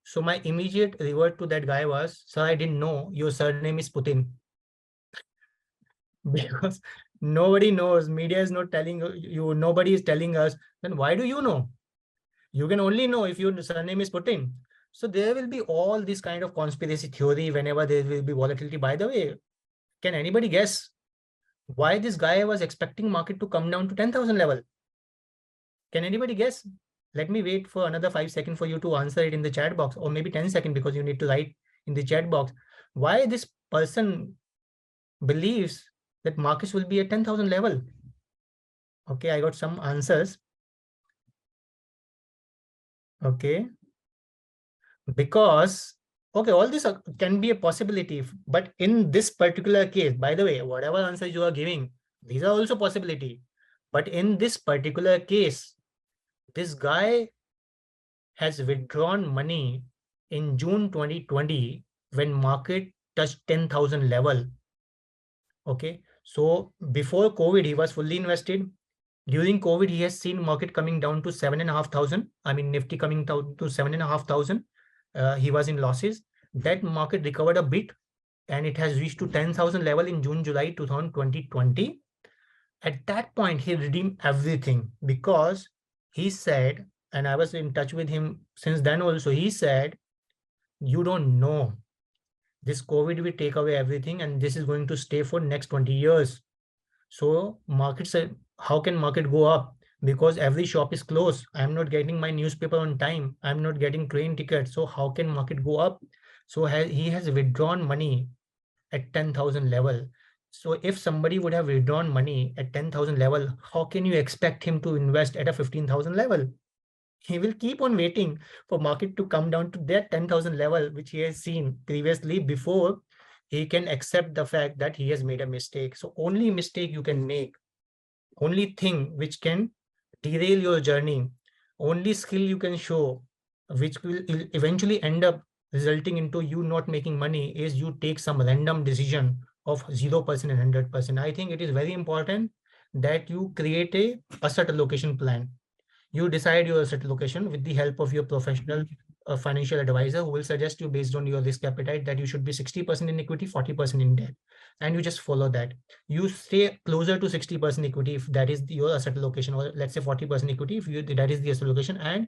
So my immediate revert to that guy was, sir, I didn't know your surname is Putin. Because nobody knows, media is not telling you, nobody is telling us, then why do you know? You can only know if your surname is Putin. So there will be all this kind of conspiracy theory whenever there will be volatility. By the way, can anybody guess why this guy was expecting market to come down to 10,000 level? Can anybody guess? Let me wait for another 5 seconds for you to answer it in the chat box, or maybe 10 seconds, because you need to write in the chat box why this person believes that markets will be at 10,000 level. Okay, I got some answers. Okay, because okay, all this can be a possibility, but in this particular case, by the way, whatever answers you are giving, these are also possibility. But in this particular case, this guy has withdrawn money in June 2020 when market touched 10,000 level. Okay, so before COVID, he was fully invested. During COVID, he has seen market coming down to 7,500. I mean, Nifty coming down to 7,500. He was in losses. That market recovered a bit and it has reached to 10,000 level in June, July 2020. At that point, he redeemed everything because he said, and I was in touch with him since then also, he said, you don't know. This COVID will take away everything and this is going to stay for next 20 years. So markets, how can market go up? Because every shop is closed. I'm not getting my newspaper on time. I'm not getting train tickets. So how can market go up? So he has withdrawn money at 10,000 level. So if somebody would have withdrawn money at 10,000 level, how can you expect him to invest at a 15,000 level? He will keep on waiting for market to come down to that 10,000 level, which he has seen previously before he can accept the fact that he has made a mistake. So only mistake you can make, only thing which can derail your journey, only skill you can show, which will eventually end up resulting into you not making money, is you take some random decision of 0% and 100%. I think it is very important that you create a asset allocation plan. You decide your asset allocation with the help of your professional financial advisor who will suggest you based on your risk appetite that you should be 60% in equity, 40% in debt. And you just follow that. You stay closer to 60% equity if that is your asset allocation, or let's say 40% equity if that is the asset allocation. And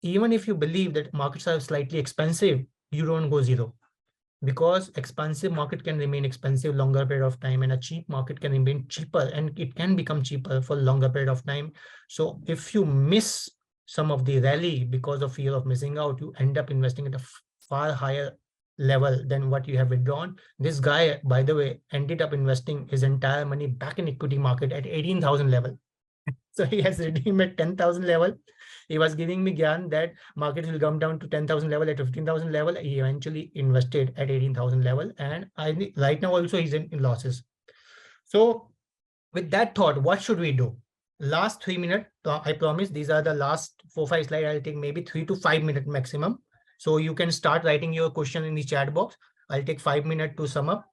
even if you believe that markets are slightly expensive, you don't go zero, because expensive market can remain expensive longer period of time and a cheap market can remain cheaper and it can become cheaper for longer period of time. So if you miss some of the rally because of fear of missing out, you end up investing at a far higher level than what you have withdrawn. This guy, by the way, ended up investing his entire money back in equity market at 18,000 level. So he has redeemed at 10,000 level. He was giving me gyan that market will come down to 10,000 level at 15,000 level. He eventually invested at 18,000 level. And right now also he's in losses. So with that thought, what should we do? Last 3 minutes, I promise these are the last 4-5 slides. I'll take maybe 3 to 5 minutes maximum. So you can start writing your question in the chat box. I'll take 5 minutes to sum up.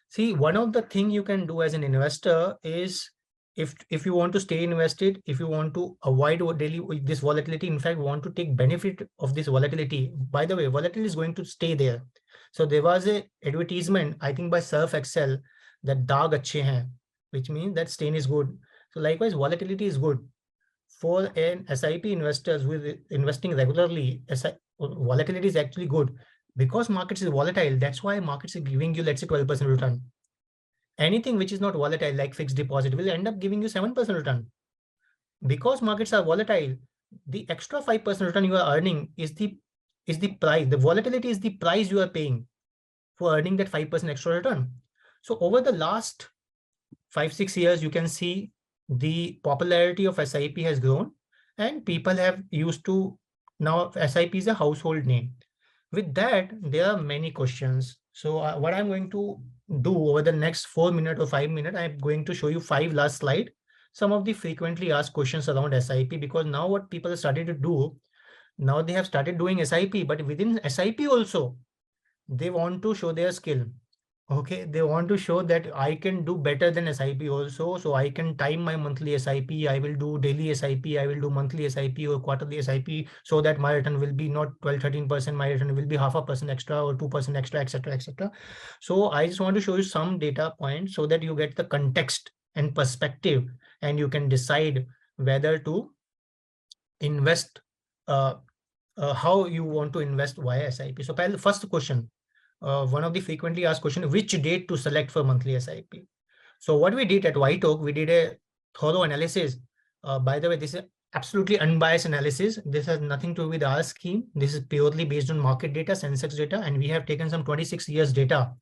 See, one of the thing you can do as an investor is, if you want to stay invested, if you want to avoid daily this volatility, in fact, want to take benefit of this volatility. By the way, volatility is going to stay there. So there was a advertisement, I think by Surf Excel, that daag achhe hain, which means that stain is good. So likewise, volatility is good for an SIP investors with investing regularly. Volatility is actually good because markets is volatile. That's why markets are giving you, let's say, 12% return. Anything which is not volatile, like fixed deposit, will end up giving you 7% return. Because markets are volatile, the extra 5% return you are earning is the price. The volatility is the price you are paying for earning that 5% extra return. So over the last 5-6 years, you can see the popularity of SIP has grown and people have used to, now SIP is a household name. With that, there are many questions. So what I'm going to do over the next 4 minutes or 5 minutes, I'm going to show you 5 last slide, some of the frequently asked questions around SIP, because now what people have started to do, now they have started doing SIP, but within SIP also, they want to show their skill. Okay, they want to show that I can do better than SIP also. So I can time my monthly SIP. I will do daily SIP. I will do monthly SIP or quarterly SIP, so that my return will be not 12-13%. My return will be 0.5% extra or 2% extra, etc., etc. So I just want to show you some data points so that you get the context and perspective, and you can decide whether to invest, how you want to invest via SIP. So first question, one of the frequently asked question, which date to select for monthly SIP? So what we did at White Oak, we did a thorough analysis. By the way, this is absolutely unbiased analysis. This has nothing to do with our scheme. This is purely based on market data, Sensex data, and we have taken some 26 years data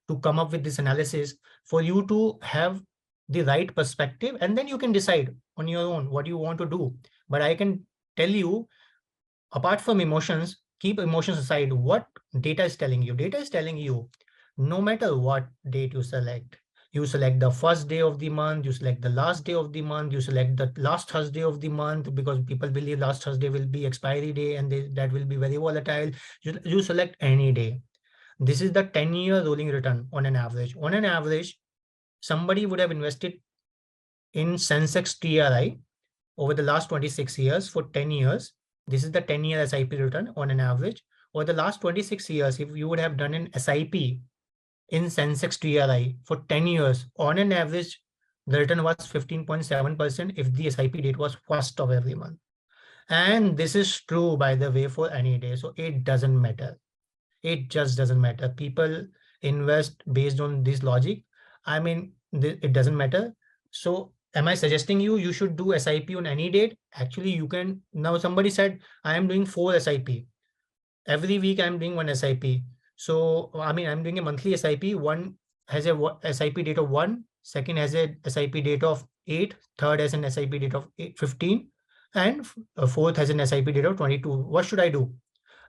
to come up with this analysis for you to have the right perspective, and then you can decide on your own what you want to do. But I can tell you, apart from emotions, keep emotions aside. What data is telling you? Data is telling you, no matter what date you select the first day of the month, you select the last day of the month, you select the last Thursday of the month, because people believe last Thursday will be expiry day and that will be very volatile. You select any day. This is the 10-year rolling return on an average. On an average, somebody would have invested in Sensex TRI over the last 26 years for 10 years. This is the 10-year SIP return on an average. Over the last 26 years, if you would have done an SIP in Sensex TRI for 10 years, on an average, the return was 15.7% if the SIP date was first of every month. And this is true, by the way, for any day. So it doesn't matter. It just doesn't matter. People invest based on this logic. I mean, it doesn't matter. So am I suggesting you should do SIP on any date? Actually, you can. Now somebody said, I am doing 4 SIP. Every week I'm doing 1 SIP. So, I mean, I'm doing a monthly SIP. One has a SIP date of 1, second has a SIP date of 8, third has an SIP date of 15, and fourth has an SIP date of 22. What should I do?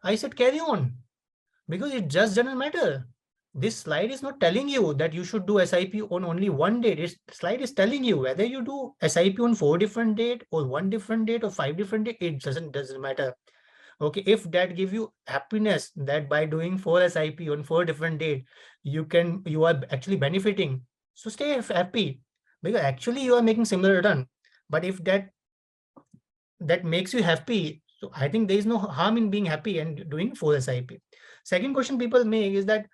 I said, carry on, because it just doesn't matter. This slide is not telling you that you should do SIP on only one date. This slide is telling you whether you do SIP on 4 different date or 1 different date or 5 different date, it doesn't matter. Okay, if that give you happiness that by doing 4 SIP on 4 different date, you are actually benefiting. So stay happy, because actually you are making similar return. But if that makes you happy, so I think there is no harm in being happy and doing 4 SIP. Second question people make is that,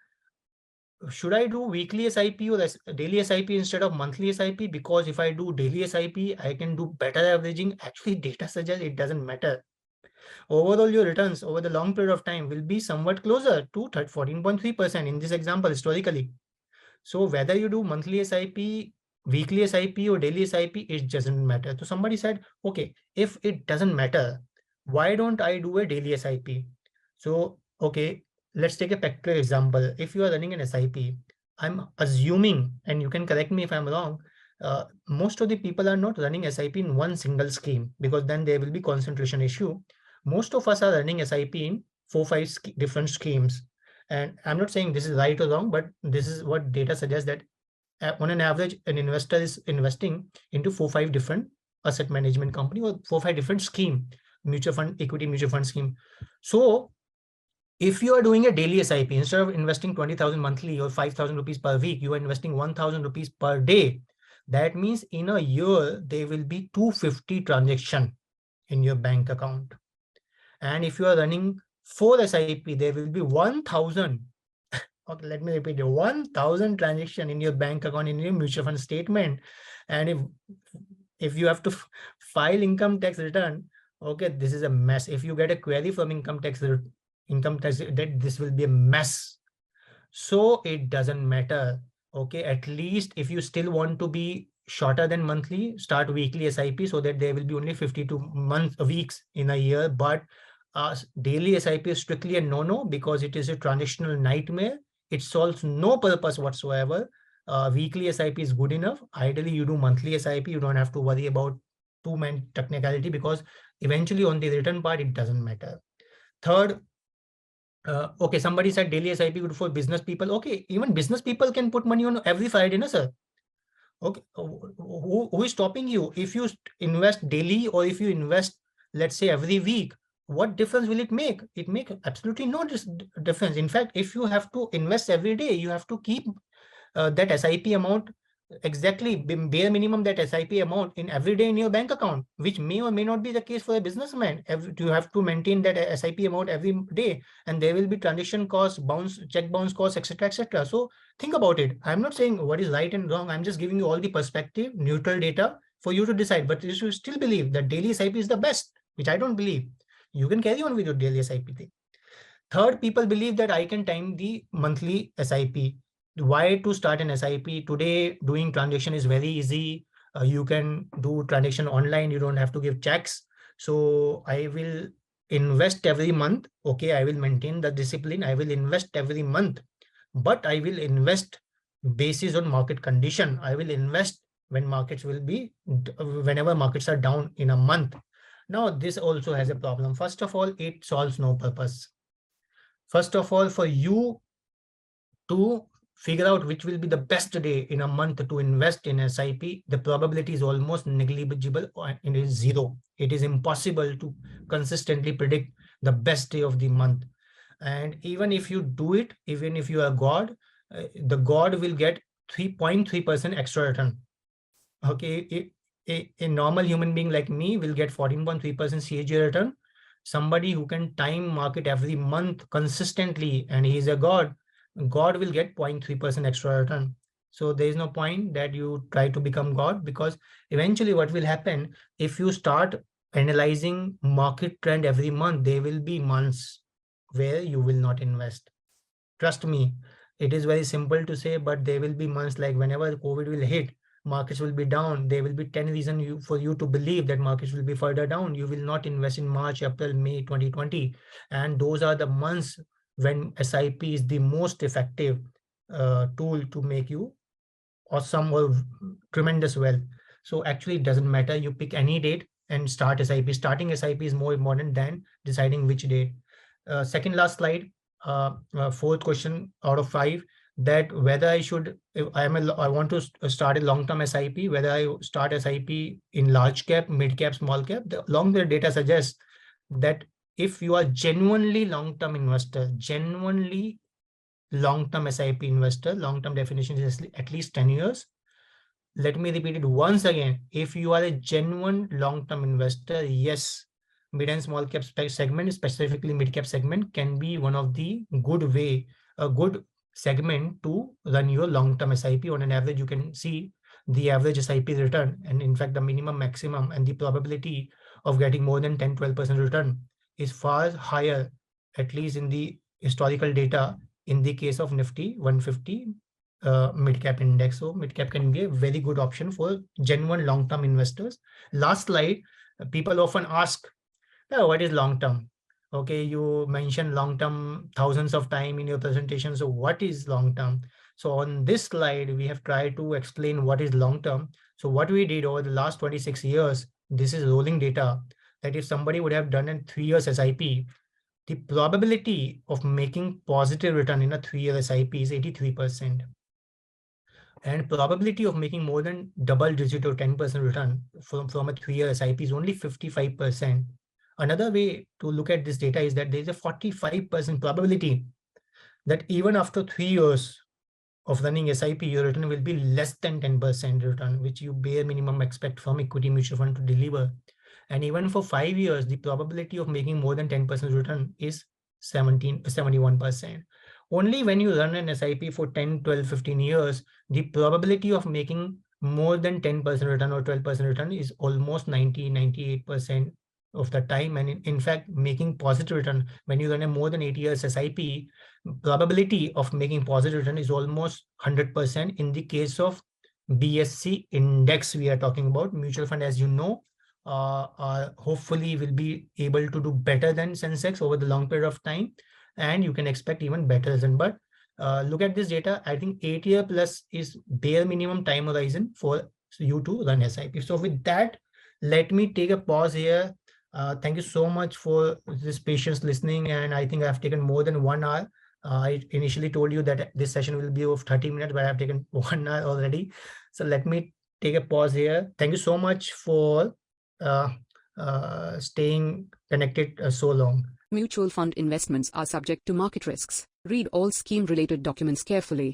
should I do weekly SIP or daily SIP instead of monthly SIP? Because if I do daily SIP, I can do better averaging. Actually, data suggests it doesn't matter. Overall, your returns over the long period of time will be somewhat closer to 14.3% in this example historically. So whether you do monthly SIP, weekly SIP or daily SIP, it doesn't matter. So somebody said, okay, if it doesn't matter, why don't I do a daily SIP? So, okay, let's take a practical example. If you are running an SIP, I'm assuming, and you can correct me if I'm wrong, most of the people are not running SIP in one single scheme, because then there will be concentration issue. Most of us are running SIP in 4-5 different schemes. And I'm not saying this is right or wrong, but this is what data suggests, that on an average, an investor is investing into 4-5 different asset management company or 4-5 different scheme, mutual fund, equity mutual fund scheme. So if you are doing a daily SIP, instead of investing 20,000 monthly or 5,000 rupees per week, you are investing 1,000 rupees per day. That means in a year, there will be 250 transaction in your bank account. And if you are running 4 SIP, there will be 1,000. Okay, let me repeat it. 1,000 transaction in your bank account, in your mutual fund statement. And if you have to file income tax return, okay, this is a mess. If you get a query from income tax, that this will be a mess. So it doesn't matter. Okay, at least if you still want to be shorter than monthly, start weekly SIP, so that there will be only 52 weeks in a year. But daily SIP is strictly a no-no, because it is a transactional nightmare. It solves no purpose whatsoever. Weekly SIP is good enough. Ideally, you do monthly SIP. You don't have to worry about too many technicality, because eventually on the return part, it doesn't matter. Third, okay, somebody said daily SIP good for business people. Okay, even business people can put money on every Friday, no, sir? Okay, who is stopping you? If you invest daily, or if you invest, let's say, every week, what difference will it make? It makes absolutely no difference. In fact, if you have to invest every day, you have to keep that SIP amount, exactly bare minimum that SIP amount in every day in your bank account, which may or may not be the case for a businessman. You have to maintain that SIP amount every day, and there will be transaction costs, check bounce costs, etc., etc. So think about it. I'm not saying what is right and wrong. I'm just giving you all the perspective, neutral data for you to decide. But if you still believe that daily SIP is the best, which I don't believe, you can carry on with your daily SIP thing. Third, people believe that I can time the monthly SIP. Why to start an SIP? Today, doing transaction is very easy. You can do transaction online. You don't have to give checks. So I will invest every month. Okay, I will maintain the discipline. I will invest every month, but I will invest basis on market condition. I will invest when markets will be, whenever markets are down in a month. Now, this also has a problem. First of all, it solves no purpose. First of all, for you to figure out which will be the best day in a month to invest in SIP, the probability is almost negligible, or it is zero. It is impossible to consistently predict the best day of the month. And even if you do it, even if you are God, the God will get 3.3% extra return. Okay, a normal human being like me will get 14.3% CAG return. Somebody who can time market every month consistently and he is a god, God will get 0.3% extra return. So there is no point that you try to become God, because eventually what will happen, if you start analyzing market trend every month, there will be months where you will not invest. Trust me, it is very simple to say, but there will be months like whenever COVID will hit, markets will be down. There will be 10 reasons for you to believe that markets will be further down. You will not invest in March, April, May 2020. And those are the months when SIP is the most effective tool to make you awesome or tremendous wealth. So actually it doesn't matter. You pick any date and start SIP. Starting SIP is more important than deciding which date. Second last slide, fourth question out of five, that whether I should, if I want to start a long-term SIP, whether I start SIP in large cap, mid cap, small cap. The long-term data suggests that if you are genuinely long-term investor, genuinely long-term SIP investor, long-term definition is at least 10 years. Let me repeat it once again. If you are a genuine long-term investor, yes, mid and small cap segment, specifically mid cap segment, can be one of the good way, a good segment to run your long-term SIP. On an average, you can see the average SIP return, and in fact, the minimum, maximum, and the probability of getting more than 10-12% return is far higher, at least in the historical data, in the case of Nifty 150 mid-cap index. So mid-cap can be a very good option for genuine long-term investors. Last slide, people often ask, oh, what is long-term? Okay, you mentioned long-term thousands of time in your presentation. So what is long-term? So on this slide, we have tried to explain what is long-term. So what we did over the last 26 years, this is rolling data, that if somebody would have done a 3 years SIP, the probability of making positive return in a 3-year SIP is 83%. And probability of making more than double digit or 10% return from a 3-year SIP is only 55%. Another way to look at this data is that there is a 45% probability that even after 3 years of running SIP, your return will be less than 10% return, which you bare minimum expect from equity mutual fund to deliver. And even for 5 years, the probability of making more than 10% return is 71%. Only when you run an SIP for 10, 12, 15 years, the probability of making more than 10% return or 12% return is almost 90, 98% of the time. And in fact, making positive return, when you run a more than 8 years SIP, probability of making positive return is almost 100%. In the case of BSC index, we are talking about mutual fund, as you know, hopefully will be able to do better than Sensex over the long period of time, and you can expect even better result. But look at this data. I think 8-year plus is bare minimum time horizon for you to run SIP. So with that, let me take a pause here. Thank you so much for this patience listening, and I think I've taken more than 1 hour. I initially told you that this session will be of 30 minutes, but I've taken 1 hour already. So let me take a pause here. Thank you so much for staying connected so long. Mutual fund investments are subject to market risks. Read all scheme-related documents carefully.